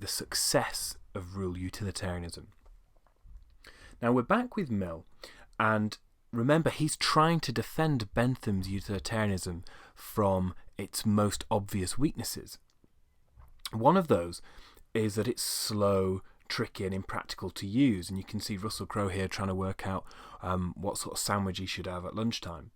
success of rule utilitarianism. Now we're back with Mill, and remember he's trying to defend Bentham's utilitarianism from its most obvious weaknesses. One of those is that it's slow, tricky and impractical to use, and you can see Russell Crowe here trying to work out what sort of sandwich he should have at lunchtime.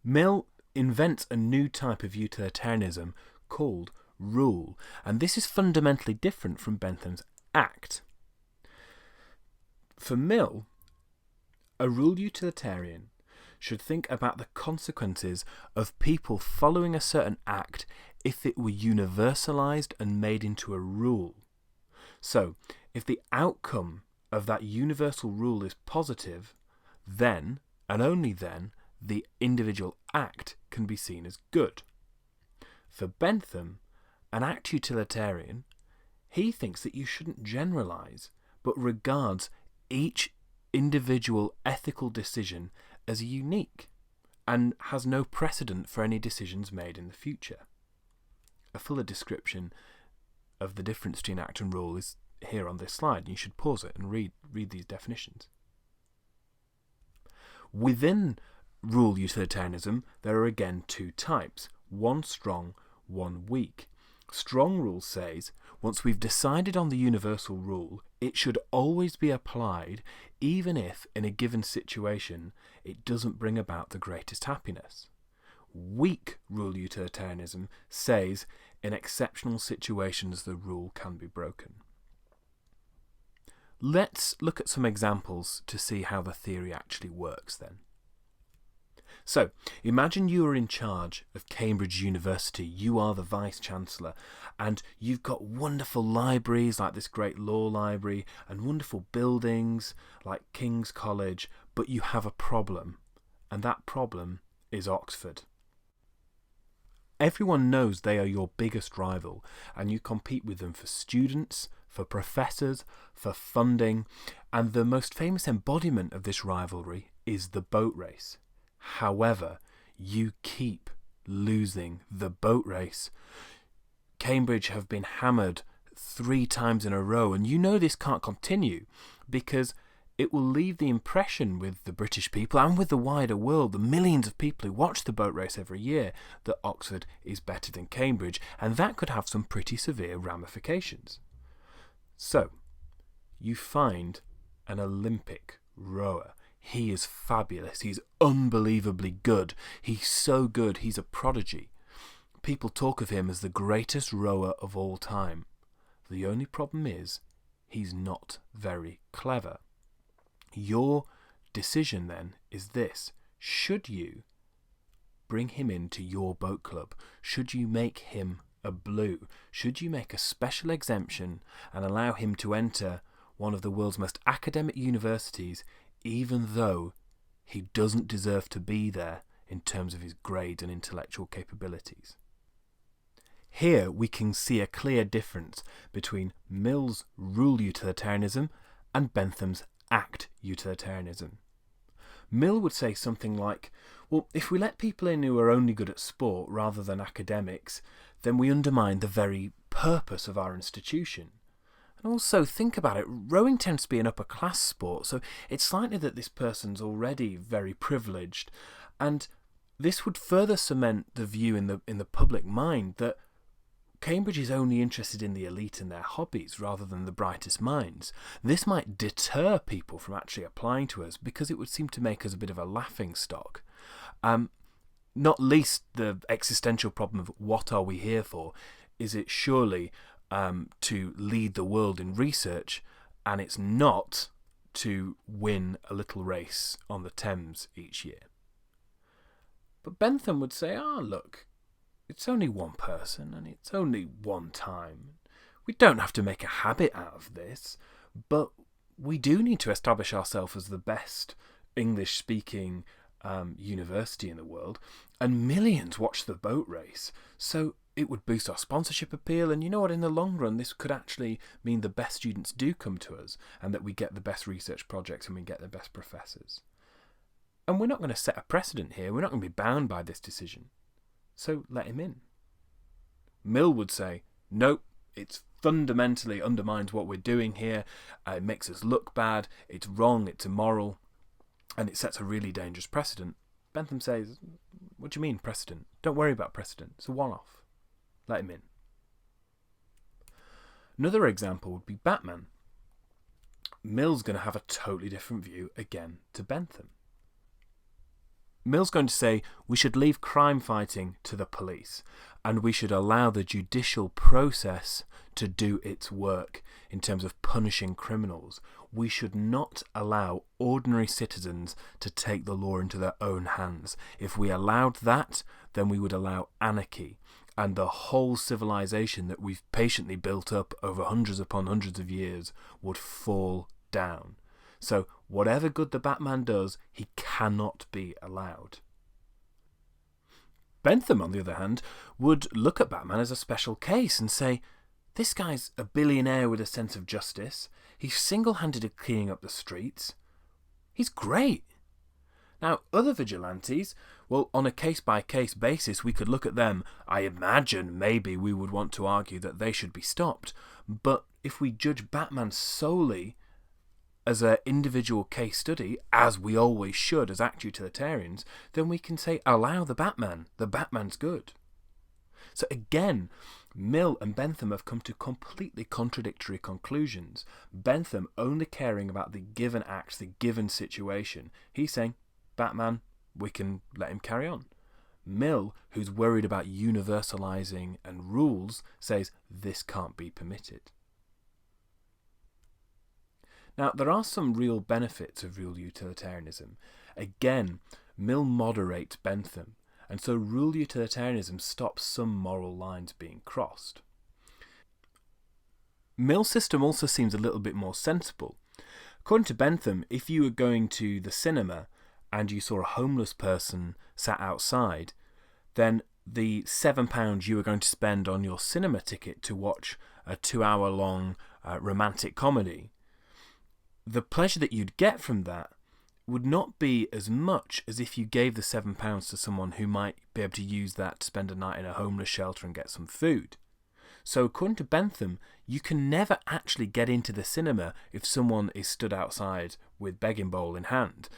Mill invents a new type of utilitarianism called rule, and this is fundamentally different from Bentham's act. For Mill, a rule utilitarian should think about the consequences of people following a certain act if it were universalized and made into a rule. So, if the outcome of that universal rule is positive, then, and only then, the individual act can be seen as good. For Bentham, an act utilitarian, he thinks that you shouldn't generalize, but regards each individual ethical decision as unique and has no precedent for any decisions made in the future. A fuller description of the difference between act and rule is here on this slide, and you should pause it and read these definitions. Within rule utilitarianism, there are again two types, one strong, one weak. Strong rule says, once we've decided on the universal rule, it should always be applied, even if, in a given situation, it doesn't bring about the greatest happiness. Weak rule utilitarianism says, in exceptional situations, the rule can be broken. Let's look at some examples to see how the theory actually works then. So, imagine you are in charge of Cambridge University, you are the Vice-Chancellor, and you've got wonderful libraries like this great law library and wonderful buildings like King's College, but you have a problem, and that problem is Oxford. Everyone knows they are your biggest rival, and you compete with them for students, for professors, for funding, and the most famous embodiment of this rivalry is the boat race. However, you keep losing the boat race. Cambridge have been hammered 3 times in a row, and you know this can't continue because it will leave the impression with the British people and with the wider world, the millions of people who watch the boat race every year, that Oxford is better than Cambridge, and that could have some pretty severe ramifications. So, you find an Olympic rower. He is fabulous. He's unbelievably good. He's so good, he's a prodigy. People talk of him as the greatest rower of all time. The only problem is, he's not very clever. Your decision then is this. Should you bring him into your boat club? Should you make him a blue? Should you make a special exemption and allow him to enter one of the world's most academic universities, even though he doesn't deserve to be there in terms of his grades and intellectual capabilities? Here we can see a clear difference between Mill's rule utilitarianism and Bentham's act utilitarianism. Mill would say something like, well, if we let people in who are only good at sport rather than academics, then we undermine the very purpose of our institution. And also, think about it, rowing tends to be an upper class sport, so it's likely that this person's already very privileged, and this would further cement the view in the public mind that Cambridge is only interested in the elite and their hobbies rather than the brightest minds. This might deter people from actually applying to us because it would seem to make us a bit of a laughing stock. Not least the existential problem of what are we here for? Is it surely to lead the world in research, and it's not to win a little race on the Thames each year? But Bentham would say, look, it's only one person and it's only one time. We don't have to make a habit out of this, but we do need to establish ourselves as the best English-speaking university in the world, and millions watch the boat race, so it would boost our sponsorship appeal, and you know what, in the long run this could actually mean the best students do come to us and that we get the best research projects and we get the best professors. And we're not going to set a precedent here, we're not going to be bound by this decision, so let him in. Mill would say, nope, it's fundamentally undermines what we're doing here. It makes us look bad. It's wrong. It's immoral. And it sets a really dangerous precedent. Bentham says, what do you mean precedent? Don't worry about precedent. It's a one-off. Let him in. Another example would be Batman. Mill's going to have a totally different view again to Bentham. Mill's going to say we should leave crime fighting to the police and we should allow the judicial process to do its work in terms of punishing criminals. We should not allow ordinary citizens to take the law into their own hands. If we allowed that, then we would allow anarchy, and the whole civilization that we've patiently built up over hundreds upon hundreds of years would fall down. So whatever good the Batman does, he cannot be allowed. Bentham, on the other hand, would look at Batman as a special case and say, this guy's a billionaire with a sense of justice. He's single-handedly cleaning up the streets. He's great. Now, other vigilantes, well, on a case-by-case basis, we could look at them. I imagine maybe we would want to argue that they should be stopped. But if we judge Batman solely as an individual case study, as we always should as act utilitarians, then we can say, allow the Batman. The Batman's good. So again, Mill and Bentham have come to completely contradictory conclusions. Bentham only caring about the given act, the given situation. He's saying, Batman, we can let him carry on. Mill, who's worried about universalizing and rules, says this can't be permitted. Now, there are some real benefits of rule utilitarianism. Again, Mill moderates Bentham, and so rule utilitarianism stops some moral lines being crossed. Mill's system also seems a little bit more sensible. According to Bentham, if you were going to the cinema and you saw a homeless person sat outside, then the £7 you were going to spend on your cinema ticket to watch a 2-hour-long romantic comedy, the pleasure that you'd get from that would not be as much as if you gave the £7 to someone who might be able to use that to spend a night in a homeless shelter and get some food. So according to Bentham, you can never actually get into the cinema if someone is stood outside with begging bowl in hand.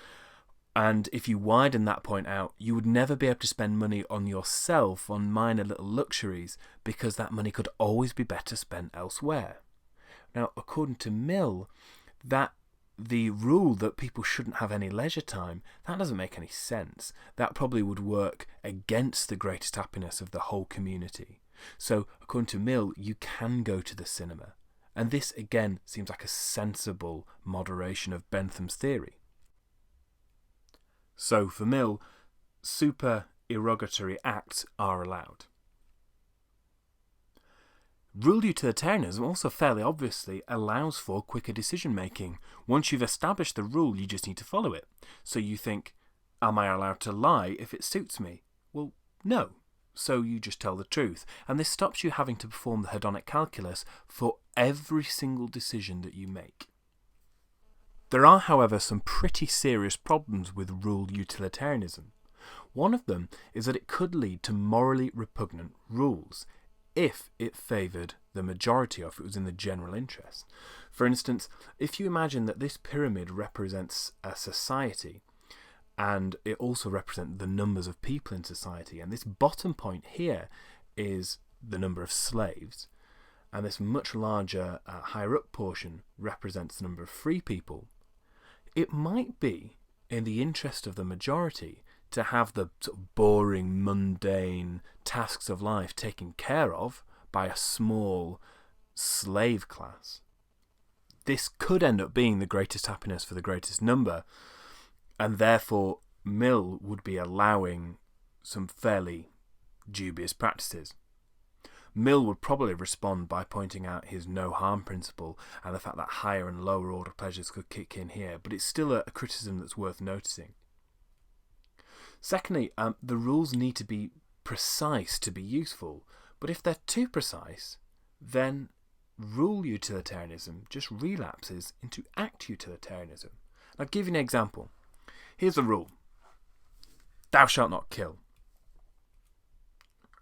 And if you widen that point out, you would never be able to spend money on yourself, on minor little luxuries, because that money could always be better spent elsewhere. Now, according to Mill, that the rule that people shouldn't have any leisure time, that doesn't make any sense. That probably would work against the greatest happiness of the whole community. So, according to Mill, you can go to the cinema. And this, again, seems like a sensible moderation of Bentham's theory. So, for Mill, supererogatory acts are allowed. Rule utilitarianism also fairly obviously allows for quicker decision making. Once you've established the rule, you just need to follow it. So you think, am I allowed to lie if it suits me? Well, no. So you just tell the truth. And this stops you having to perform the hedonic calculus for every single decision that you make. There are, however, some pretty serious problems with rule utilitarianism. One of them is that it could lead to morally repugnant rules if it favoured the majority, or if it was in the general interest. For instance, if you imagine that this pyramid represents a society, and it also represents the numbers of people in society, and this bottom point here is the number of slaves, and this much larger, higher up portion represents the number of free people, it might be in the interest of the majority to have the sort of boring, mundane tasks of life taken care of by a small slave class. This could end up being the greatest happiness for the greatest number, and therefore Mill would be allowing some fairly dubious practices. Mill would probably respond by pointing out his no-harm principle and the fact that higher and lower order pleasures could kick in here, but it's still a criticism that's worth noticing. Secondly, the rules need to be precise to be useful, but if they're too precise, then rule utilitarianism just relapses into act utilitarianism. I'll give you an example. Here's a rule. Thou shalt not kill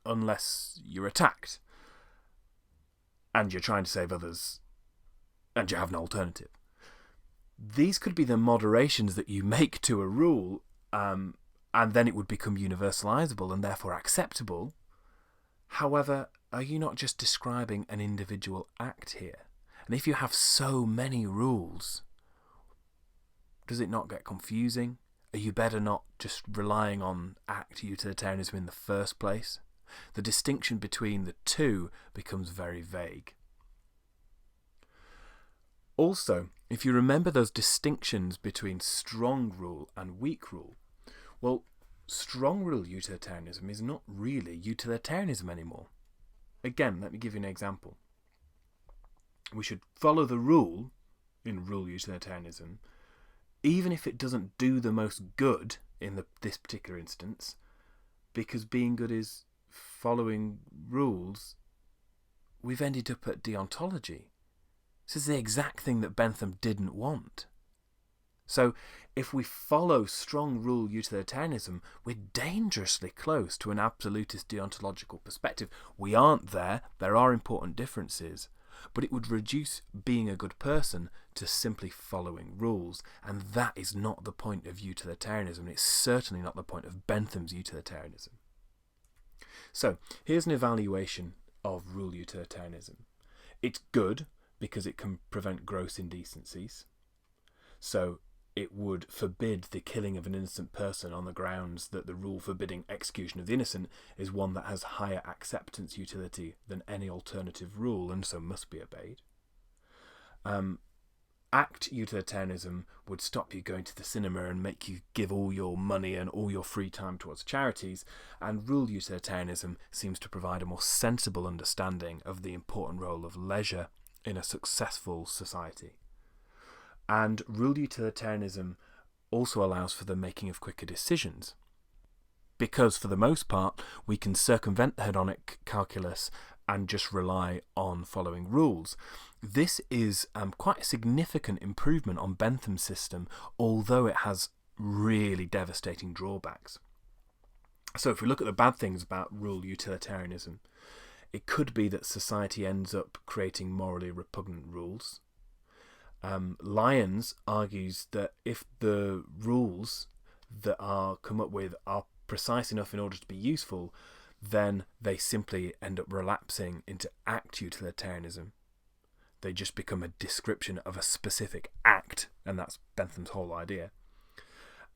unless you're attacked. and you're trying to save others, and you have an alternative. These could be the moderations that you make to a rule, and then it would become universalizable and therefore acceptable. However, are you not just describing an individual act here? And if you have so many rules, does it not get confusing? Are you better not just relying on act utilitarianism in the first place? The distinction between the two becomes very vague. Also, if you remember those distinctions between strong rule and weak rule, well, strong rule utilitarianism is not really utilitarianism anymore. Again, let me give you an example. We should follow the rule in rule utilitarianism, even if it doesn't do the most good in this particular instance, because being good is following rules. We've ended up at deontology. This is the exact thing that Bentham didn't want. So if we follow strong rule utilitarianism, we're dangerously close to an absolutist deontological perspective. We aren't there. There are important differences. But it would reduce being a good person to simply following rules. And that is not the point of utilitarianism. It's certainly not the point of Bentham's utilitarianism. So here's an evaluation of rule utilitarianism. It's good because it can prevent gross indecencies. So it would forbid the killing of an innocent person on the grounds that the rule forbidding execution of the innocent is one that has higher acceptance utility than any alternative rule, and so must be obeyed. Act utilitarianism would stop you going to the cinema and make you give all your money and all your free time towards charities, and rule utilitarianism seems to provide a more sensible understanding of the important role of leisure in a successful society. And rule utilitarianism also allows for the making of quicker decisions, because for the most part we can circumvent the hedonic calculus and just rely on following rules. This is quite a significant improvement on Bentham's system, although it has really devastating drawbacks. So if we look at the bad things about rule utilitarianism, it could be that society ends up creating morally repugnant rules. Lyons argues that if the rules that are come up with are precise enough in order to be useful, then they simply end up relapsing into act utilitarianism. They just become a description of a specific act, and that's Bentham's whole idea.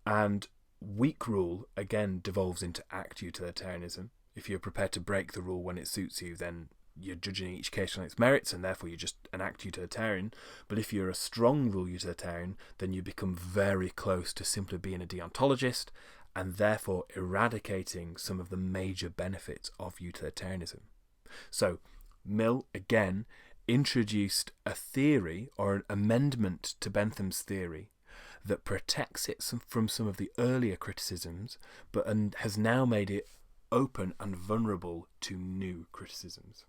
And weak rule, again, devolves into act utilitarianism. If you're prepared to break the rule when it suits you, then you're judging each case on its merits, and therefore you're just an act utilitarian. But if you're a strong rule utilitarian, then you become very close to simply being a deontologist, and therefore eradicating some of the major benefits of utilitarianism. So Mill, again, introduced a theory or an amendment to Bentham's theory that protects it from some of the earlier criticisms, but has now made it open and vulnerable to new criticisms.